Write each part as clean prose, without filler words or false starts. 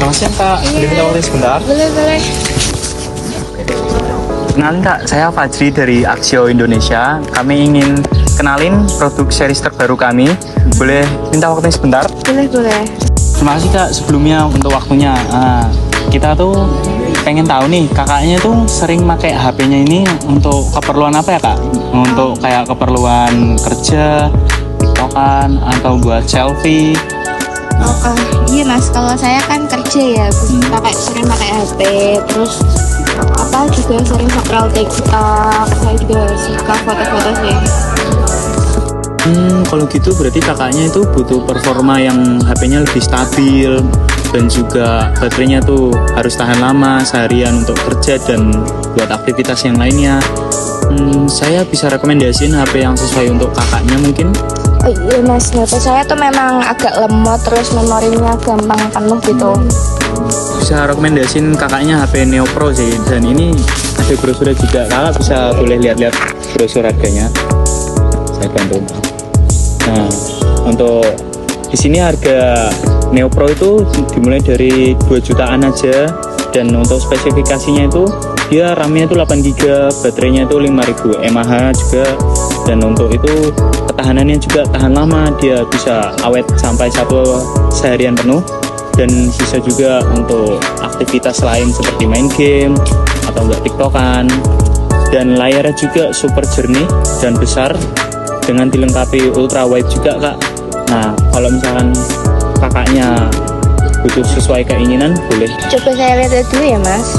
Selamat siang Kak, boleh minta waktu sebentar? Boleh. Kenalin Kak, saya Fajri dari Aksio Indonesia. Kami ingin kenalin produk series terbaru kami. Boleh minta waktu sebentar? Boleh. Terima kasih Kak sebelumnya untuk waktunya. Kita tuh pengen tahu nih, kakaknya tuh sering pakai HP-nya ini untuk keperluan apa ya Kak? Untuk kayak keperluan kerja, tiktokan, atau buat selfie. Iya mas, kalau saya kan kerja ya, sering pakai HP, terus juga sering scroll TikTok, saya juga suka foto-foto sih. Kalau gitu berarti kakaknya itu butuh performa yang HP-nya lebih stabil dan juga baterainya tuh harus tahan lama seharian untuk kerja dan buat aktivitas yang lainnya. Saya bisa rekomendasiin HP yang sesuai untuk kakaknya mungkin. Oh iya mas, HP saya tuh memang agak lemot, terus memorinya gampang penuh gitu. Bisa rekomendasiin kakaknya HP Neo Pro sih, dan ini ada brosur juga. Kakak bisa boleh lihat-lihat brosur harganya. Saya bantu. Nah, untuk di sini harga Neo Pro itu dimulai dari 2 jutaan aja, dan untuk spesifikasinya itu dia RAM-nya itu 8 GB, baterainya itu 5000 mAh juga, dan untuk itu ketahanannya juga tahan lama, dia bisa awet sampai seharian penuh, dan bisa juga untuk aktivitas lain seperti main game atau enggak tiktokan. Dan layarnya juga super jernih dan besar dengan dilengkapi ultra wide juga Kak. Nah, kalau misalkan kakaknya butuh sesuai keinginan, boleh Coba saya lihat dulu ya mas.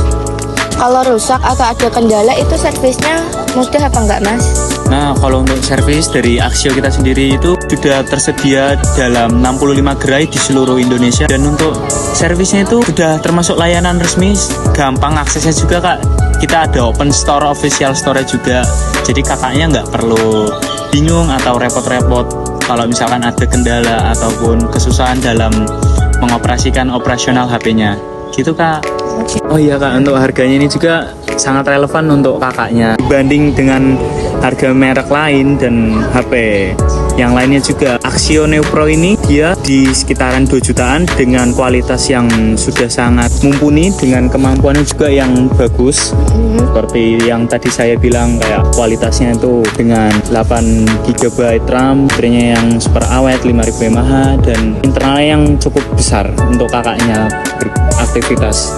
Kalau rusak atau ada kendala itu servisnya mudah apa enggak mas? Nah, kalau untuk servis dari Aksio kita sendiri itu sudah tersedia dalam 65 gerai di seluruh Indonesia, dan untuk servisnya itu sudah termasuk layanan resmi, gampang aksesnya juga Kak. Kita ada open store, official store juga, jadi kakaknya nggak perlu bingung atau repot-repot kalau misalkan ada kendala ataupun kesusahan dalam mengoperasikan operasional HP-nya gitu Kak. Oh iya Kak, untuk harganya ini juga sangat relevan untuk kakaknya dibanding dengan harga merek lain dan HP yang lainnya juga. Aksio Neo Pro ini dia di sekitaran 2 jutaan dengan kualitas yang sudah sangat mumpuni, dengan kemampuannya juga yang bagus. Seperti yang tadi saya bilang, kayak kualitasnya itu dengan 8 GB RAM, baterainya yang super awet 5000 mAh, dan internalnya yang cukup besar untuk kakaknya beraktivitas.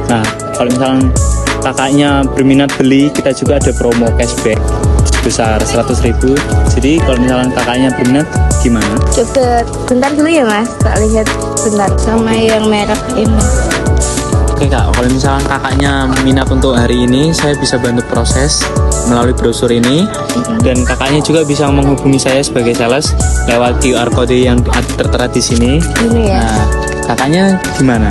Nah, kalau misalnya kakaknya berminat beli, kita juga ada promo cashback sebesar 100.000. Jadi kalau misalnya kakaknya berminat, gimana? Coba bentar dulu ya mas, tak lihat bentar sama yang merek ini. Oke Kak, kalau misalnya kakaknya minat untuk hari ini, saya bisa bantu proses melalui brosur ini, dan kakaknya juga bisa menghubungi saya sebagai sales lewat QR code yang tertera di sini. Ini ya. Nah, kakaknya gimana?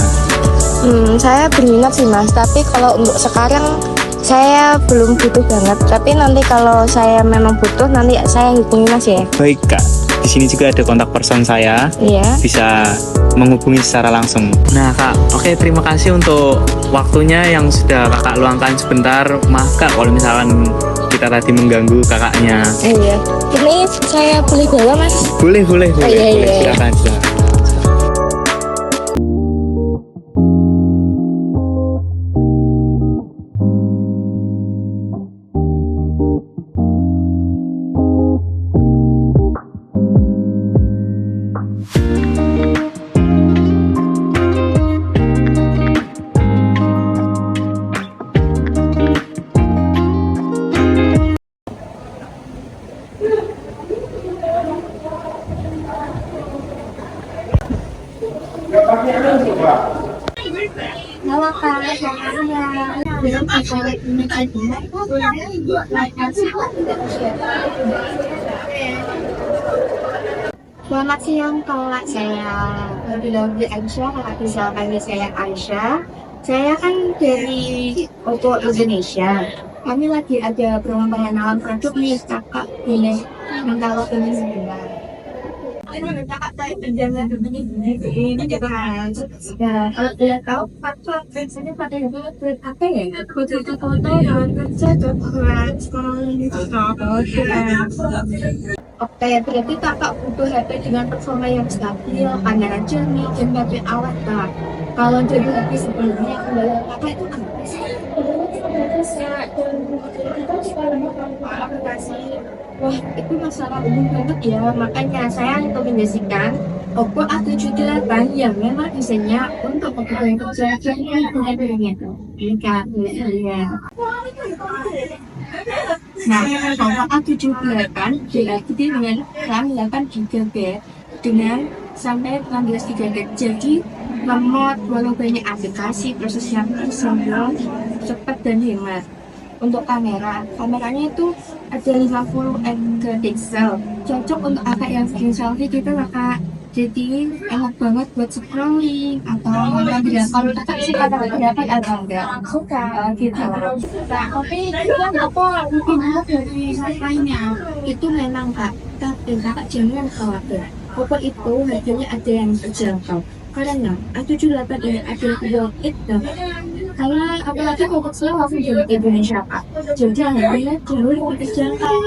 Saya berminat sih mas, tapi kalau untuk sekarang saya belum butuh banget. Tapi nanti kalau saya memang butuh, nanti saya hubungi mas ya. Baik Kak, di sini juga ada kontak person saya. Iya. Bisa menghubungi secara langsung. Nah Kak, oke, terima kasih untuk waktunya yang sudah kakak luangkan sebentar. Maaf Kak kalau misalkan kita tadi mengganggu kakaknya. Iya. Ini saya boleh bawa mas? Boleh. Iya. Silakan. Halo Kak, selamat siang Kak, saya lebih Aisyah, kakak bisa panggil saya Aisyah. Saya kan dari Oppo Indonesia. Kami lagi ada promo pengenalan produk nih, kakak boleh minta waktunya sebentar. Kakak saya penjangan ini kan. Ya, kalau tidak tahu, faktor biasanya pada apa ya? Foto-foto yang kerja dan sekarang ini Oke, berarti kakak butuh HP dengan performa yang stabil, kamera jernih, dan baterai awet kak. Kalau dari HP sebelumnya, kendala kakak itu apa sih? Aplikasi. Wah, itu masalah umum banget ya. Makanya saya rekomendasikan Oppo A78 yang memang desainnya untuk kebutuhan kerja dan kebutuhannya. Ini kak, ya. Nah, kalau A78 berarti dengan RAM 8 GB dengan sampai 16 GB. Jadi lemot, walau banyak aplikasi, prosesnya simple, cepat dan hemat. Untuk kameranya itu ada 50 MP, cocok untuk kakak yang bikin selfie gitu lah kak. Jadi enak banget buat scrolling atau nonton video. Kalau kakak sih kata berapa atau enggak? Suka gitu. Nah, tapi kan apa mungkin dari lainnya itu memang kak. Tapi kakak jangan khawatir. Oppo itu harganya ada yang terjangkau. Karena A78 ini ada worth it banget. Karena apalagi fokusnya langsung di Indonesia kak. Jadi harganya jauh lebih terjangkau.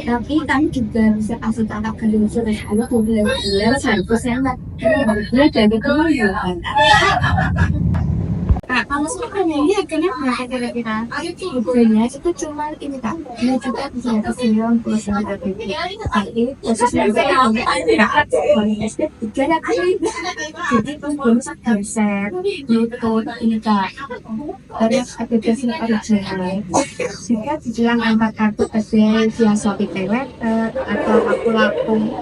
Tapi kami juga bisa kasih kakak kedua dari ada 12% lah. Harganya dari kemuliaan. Nah, kalau sebenarnya ini harganya berapa kira-kira? Harganya itu cuma ini kak. Ini juga bisa ke 99 tapi khususnya saya jadi bonus handset, Bluetooth ini kak. Terus aplikasi original. Jika dibilang angkat kartu SD via Shopee Pay Later atau aku langsung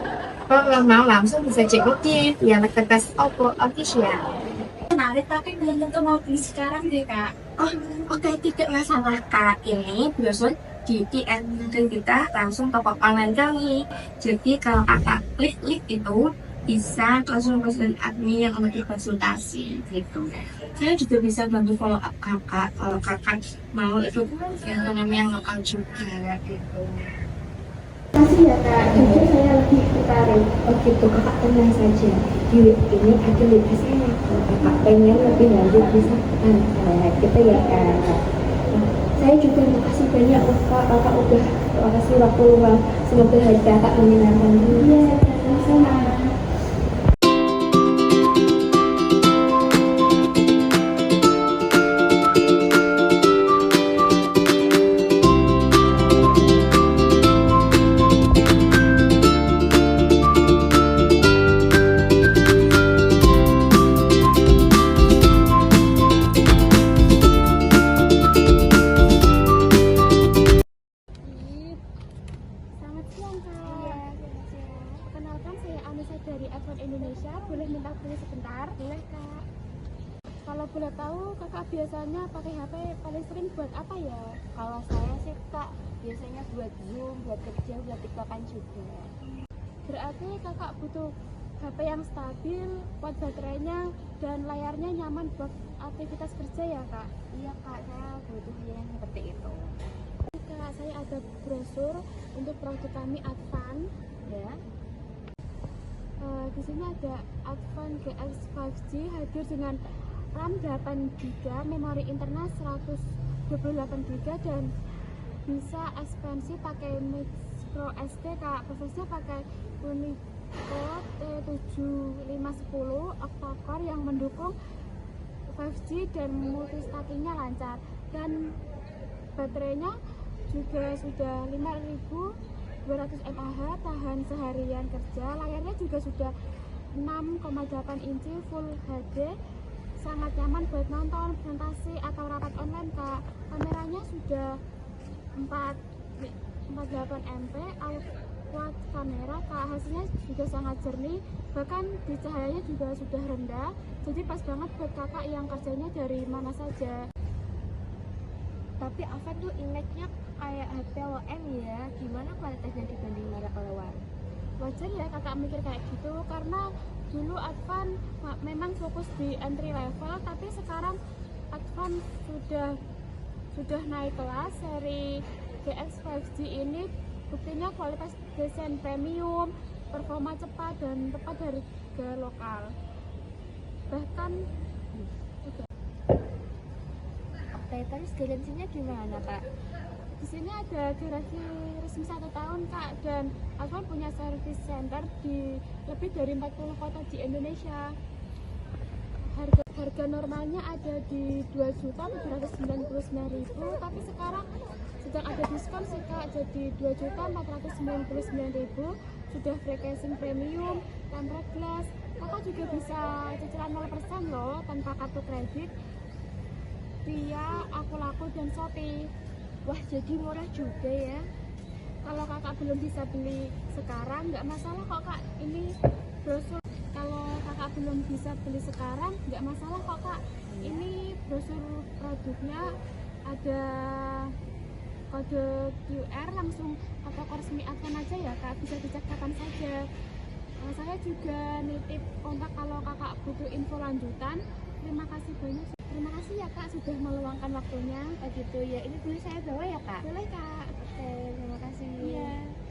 kalau mau langsung bisa cek login via marketplace Oppo official. Menarik tapi belum tentu mau beli sekarang deh kak. Oh oke, tidak masalah kak. Ini brosur di DM kita langsung toko online kami. Jadi kalau kakak klik link itu bisa langsung pesan admin yang lebih konsultasi gitu. Saya juga bisa bantu follow up kakak kalau kakak mau ikut yang lokal juga gitu. Makasih ya kak, jujur saya lebih tertarik. Oh gitu, kakak tenang saja. Di web ini ada lebih saya. Kalau kakak pengen lebih lanjut bisa tekan saya gitu ya kak. Saya juga makasih banyak loh kak, kakak udah kasih waktu luang. Semoga hari kakak menyenangkan. Iya, sama-sama. Selamat siang kak. Perkenalkan saya Anissa dari iPhone Indonesia. Boleh minta tanya sebentar? Boleh kak. Kalau boleh tahu kakak biasanya pakai HP paling sering buat apa ya? Kalau saya sih kak biasanya buat Zoom, buat kerja, buat TikTokan juga. Berarti kakak butuh HP yang stabil, kuat baterainya, dan layarnya nyaman buat aktivitas kerja ya kak? Iya kak, saya butuh yang seperti itu. Kak, saya ada brosur untuk produk kami Advan ya. Di sini ada Advan GX 5G hadir dengan RAM 8GB, memori internal 128GB dan bisa ekspansi pakai micro SD kak. Prosesnya pakai Unicode T7510 octa-core yang mendukung 5G dan multitaskingnya lancar, dan baterainya juga sudah 5200 mAh, tahan seharian kerja. Layarnya juga sudah 6,8 inci Full HD, sangat nyaman buat nonton, presentasi atau rapat online kak. Kameranya sudah 48 MP quad kamera kak, hasilnya juga sangat jernih, bahkan di cahayanya juga sudah rendah, jadi pas banget buat kakak yang kerjanya dari mana saja. Tapi Advan tuh image-nya kayak HP low end ya. Gimana kualitasnya dibanding merek luar? Wajar ya kakak mikir kayak gitu, karena dulu Advan memang fokus di entry level, tapi sekarang Advan sudah naik kelas. Seri GX 5G ini buktinya kualitas desain premium, performa cepat, dan tepat harga lokal. Bahkan Oke, terus garansinya gimana kak? Di sini ada garansi resmi 1 tahun kak, dan Alfan punya service center di lebih dari 40 kota di Indonesia. Harga normalnya ada di 2.499.000, tapi sekarang sedang ada diskon sih kak, jadi 2.499.000. Sudah free casing premium, tempered glass. Kakak juga bisa cicilan 0% loh tanpa kartu kredit via Akulaku dan Shopee. Wah, jadi murah juga ya. Kalau kakak belum bisa beli sekarang nggak masalah kok kak, ini brosur. Kalau kakak belum bisa beli sekarang nggak masalah kok kak, ini brosur produknya, ada kode QR, langsung ke toko resmi Alfan aja ya kak, bisa dicek kapan saja. Saya juga nitip kontak kalau kakak butuh info lanjutan. Terima kasih banyak. Terima kasih ya kak sudah meluangkan waktunya. Oh gitu ya, ini boleh saya bawa ya kak? Boleh kak. Oke, terima kasih. Iya.